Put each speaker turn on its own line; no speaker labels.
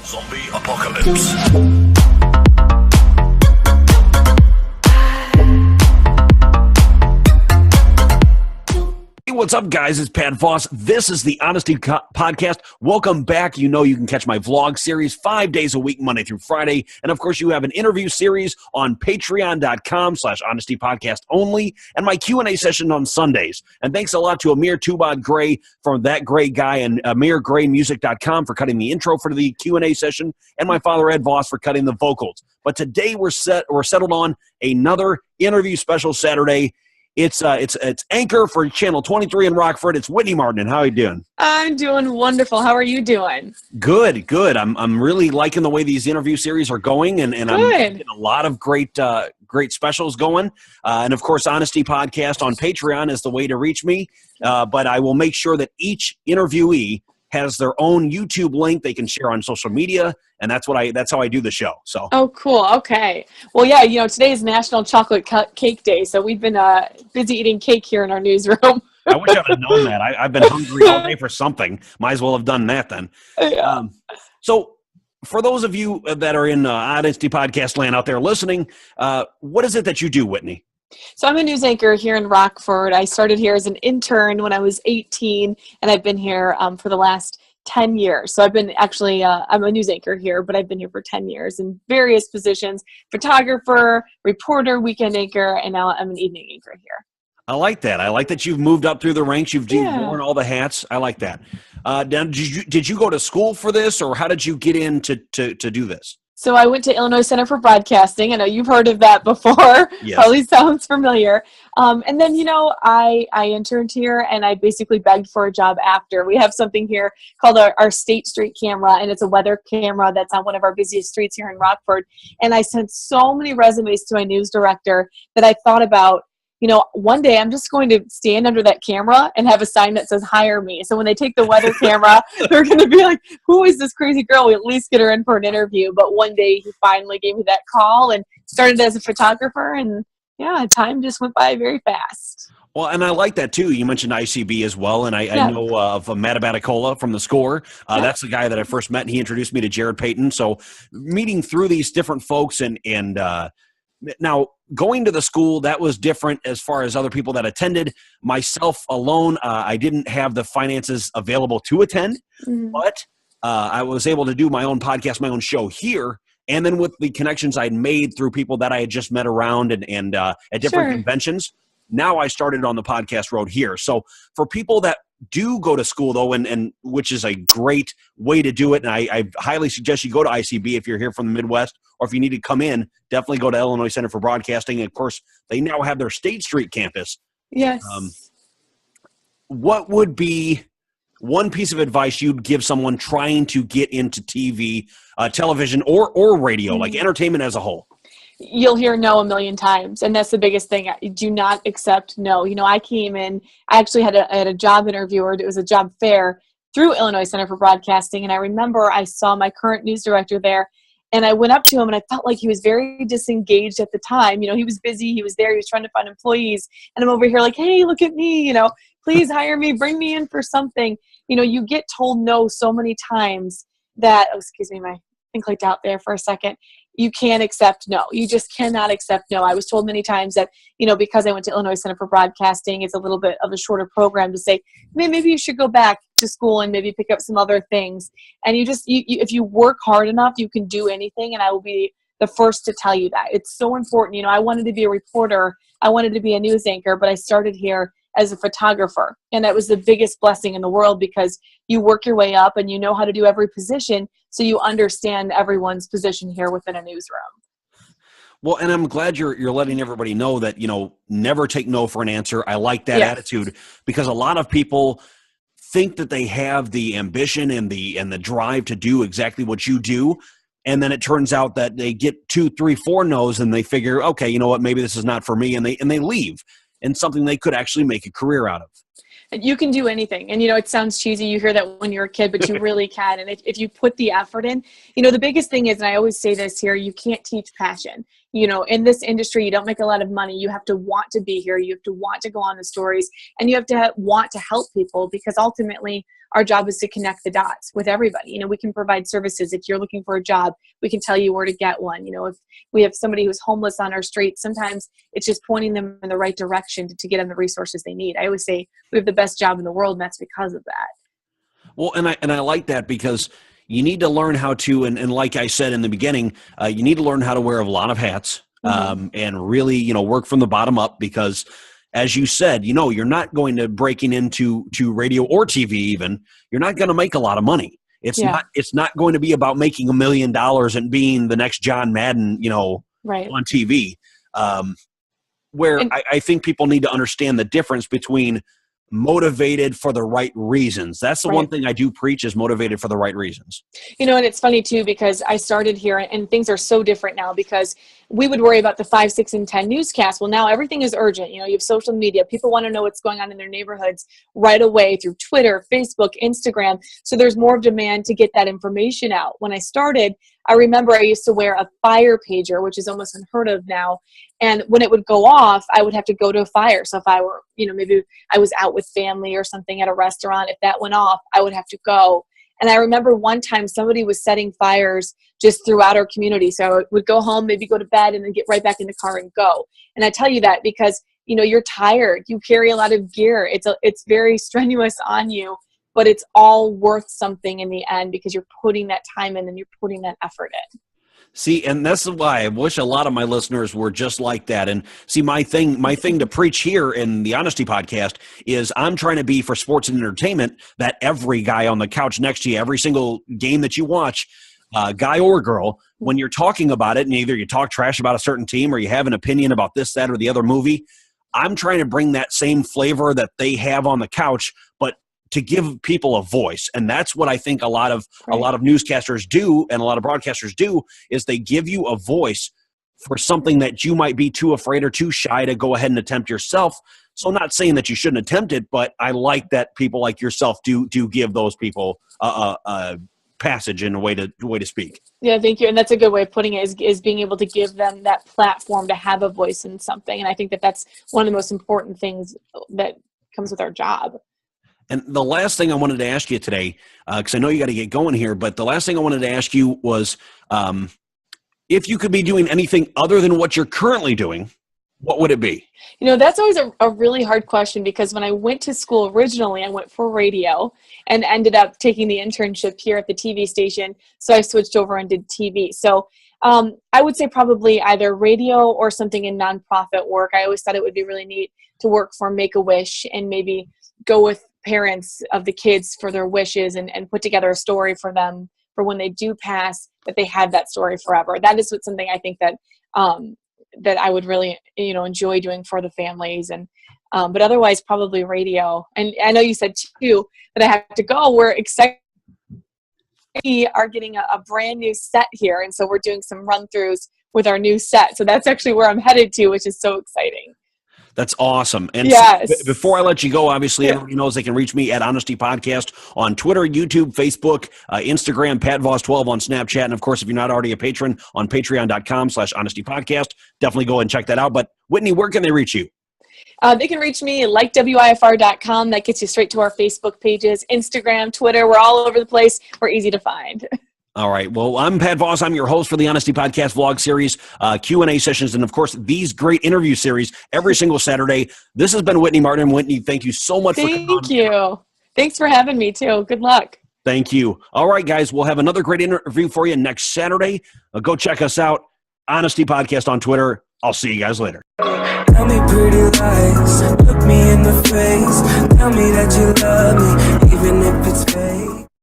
Zombie Apocalypse. Hey, what's up, guys? It's Pat Voss. This is the Honesty Podcast. Welcome back. You know you can catch my vlog series 5 days a week, Monday through Friday. And, of course, you have an interview series on patreon.com/Honesty Podcast only, and my Q&A session on Sundays. And thanks a lot to Amir Tubod Gray from That Great Guy and AmirGrayMusic.com for cutting the intro for the Q&A session, and my father, Ed Voss, for cutting the vocals. But today we're settled on another interview special Saturday. It's anchor for Channel 23 in Rockford. It's Whitney Martin. How are you doing?
I'm doing wonderful. How are you doing?
Good. I'm really liking the way these interview series are going, and I'm getting a lot of great specials going. And of course, Honesty Podcast on Patreon is the way to reach me. But I will make sure that each interviewee has their own YouTube link they can share on social media, and that's how I do the show. So. Oh,
cool. Okay. Well, yeah. Today is National Chocolate Cake Day, so we've been busy eating cake here in our newsroom.
I wish I would have known that. I've been hungry all day for something. Might as well have done that then.
Yeah.
So, for those of you that are in Honesty Podcast land out there listening, what is it that you do, Whitney?
So I'm a news anchor here in Rockford. I started here as an intern when I was 18, and I've been here for the last 10 years. So I've been I'm a news anchor here, but I've been here for 10 years in various positions: photographer, reporter, weekend anchor, and now I'm an evening anchor here.
I like that. I like that you've moved up through the ranks. You've worn all the hats. I like that. Now, did you go to school for this, or how did you get in to do this?
So I went to Illinois Center for Broadcasting. I know you've heard of that before.
Yes.
Probably sounds familiar. And then, I interned here, and I basically begged for a job after. We have something here called our State Street camera, and it's a weather camera that's on one of our busiest streets here in Rockford. And I sent so many resumes to my news director that I thought about, one day I'm just going to stand under that camera and have a sign that says hire me. So when they take the weather camera, they're going to be like, who is this crazy girl? We at least get her in for an interview. But one day he finally gave me that call and started as a photographer. And yeah, time just went by very fast.
Well, and I like that too. You mentioned ICB as well, and I know of Matt Abaticola from The Score. That's the guy that I first met, and he introduced me to Jared Payton. So meeting through these different folks and now, going to the school, that was different as far as other people that attended. Myself alone, I didn't have the finances available to attend, but I was able to do my own podcast, my own show here. And then with the connections I'd made through people that I had just met around and at different conventions, now I started on the podcast road here. So for people that do go to school, though, and which is a great way to do it, and I highly suggest you go to ICB if you're here from the Midwest, or if you need to come in, definitely go to Illinois Center for Broadcasting. And of course, they now have their State Street campus.
Yes.
What would be one piece of advice you'd give someone trying to get into TV, television, or radio, like entertainment as a whole?
You'll hear no a million times, and that's the biggest thing. Do not accept no. I came in, I actually had a job interview, or it was a job fair through Illinois Center for Broadcasting, and I remember I saw my current news director there, and I went up to him, and I felt like he was very disengaged at the time. He was busy, he was there, he was trying to find employees, and I'm over here like, hey, look at me, please hire me, bring me in for something. You get told no so many times that, excuse me, my thing clicked out there for a second. You can't accept no. You just cannot accept no. I was told many times that, because I went to Illinois Center for Broadcasting, it's a little bit of a shorter program, to say, maybe you should go back to school and maybe pick up some other things. And if you work hard enough, you can do anything. And I will be the first to tell you that. It's so important. I wanted to be a reporter. I wanted to be a news anchor, but I started here as a photographer. And that was the biggest blessing in the world, because you work your way up and you know how to do every position. So you understand everyone's position here within a newsroom.
Well, and I'm glad you're letting everybody know that, never take no for an answer. I like that attitude, because a lot of people think that they have the ambition and the drive to do exactly what you do. And then it turns out that they get 2, 3, 4 no's and they figure, okay, you know what, maybe this is not for me. And they leave, and something they could actually make a career out of.
You can do anything. And, it sounds cheesy. You hear that when you're a kid, but you really can. And if you put the effort in, the biggest thing is, and I always say this here, you can't teach passion. In this industry, you don't make a lot of money. You have to want to be here. You have to want to go on the stories, and you have to want to help people, because ultimately our job is to connect the dots with everybody. We can provide services. If you're looking for a job, we can tell you where to get one. If we have somebody who's homeless on our street, sometimes it's just pointing them in the right direction to get them the resources they need. I always say we have the best job in the world, and that's because of that.
Well, and I like that, because you need to learn how to, and like I said in the beginning, you need to learn how to wear a lot of hats, and really, work from the bottom up, because as you said, you're not going to breaking into radio or TV even. You're not going to make a lot of money. It's not going to be about making $1 million and being the next John Madden,
right,
on TV. I think people need to understand the difference between motivated for the right reasons. That's the one thing I do preach, is motivated for the right reasons.
And it's funny too, because I started here and things are so different now, because we would worry about the 5, 6, and 10 newscasts. Well, now everything is urgent. You have social media. People want to know what's going on in their neighborhoods right away through Twitter, Facebook, Instagram. So there's more demand to get that information out. When I started, I remember I used to wear a fire pager, which is almost unheard of now. And when it would go off, I would have to go to a fire. So if I were, maybe I was out with family or something at a restaurant, if that went off, I would have to go. And I remember one time somebody was setting fires just throughout our community. So I would go home, maybe go to bed, and then get right back in the car and go. And I tell you that because, you're tired. You carry a lot of gear. It's very strenuous on you, but it's all worth something in the end, because you're putting that time in and you're putting that effort in.
See, and that's why I wish a lot of my listeners were just like that. And see, my thing to preach here in the Honesty Podcast is I'm trying to be, for sports and entertainment, that every guy on the couch next to you, every single game that you watch, guy or girl, when you're talking about it, and either you talk trash about a certain team or you have an opinion about this, that, or the other movie, I'm trying to bring that same flavor that they have on the couch, but to give people a voice. And that's what I think a lot of newscasters do, and a lot of broadcasters do, is they give you a voice for something that you might be too afraid or too shy to go ahead and attempt yourself. So I'm not saying that you shouldn't attempt it, but I like that people like yourself do give those people a passage and a way to speak.
Yeah, thank you. And that's a good way of putting it, is being able to give them that platform to have a voice in something. And I think that that's one of the most important things that comes with our job.
And the last thing I wanted to ask you today, because I know you got to get going here, but the last thing I wanted to ask you was, if you could be doing anything other than what you're currently doing, what would it be?
That's always a really hard question, because when I went to school originally, I went for radio and ended up taking the internship here at the TV station. So I switched over and did TV. So I would say probably either radio or something in nonprofit work. I always thought it would be really neat to work for Make-A-Wish and maybe go with parents of the kids for their wishes and put together a story for them for when they do pass, that they have that story forever. That is something I think that that I would really enjoy doing for the families. And but otherwise probably radio. And I know you said too that I have to go. We're excited. We are getting a brand new set here, and so we're doing some run-throughs with our new set. So that's actually where I'm headed to, which is so exciting.
That's awesome. And
yes.
Before I let you go, obviously, everybody knows they can reach me at Honesty Podcast on Twitter, YouTube, Facebook, Instagram, PatVos12 on Snapchat. And, of course, if you're not already a patron, on patreon.com/Honesty Podcast. Definitely go and check that out. But, Whitney, where can they reach you?
They can reach me at WIFR.com. That gets you straight to our Facebook pages, Instagram, Twitter. We're all over the place. We're easy to find.
All right. Well, I'm Pat Voss. I'm your host for the Honesty Podcast vlog series, Q&A sessions, and, of course, these great interview series every single Saturday. This has been Whitney Martin. Whitney, thank you so much for coming on.
Thank you. Thanks for having me, too. Good luck.
Thank you. All right, guys. We'll have another great interview for you next Saturday. Go check us out. Honesty Podcast on Twitter. I'll see you guys later.
Tell me pretty lies, look me in the face, tell me that you love me, even if it's fake.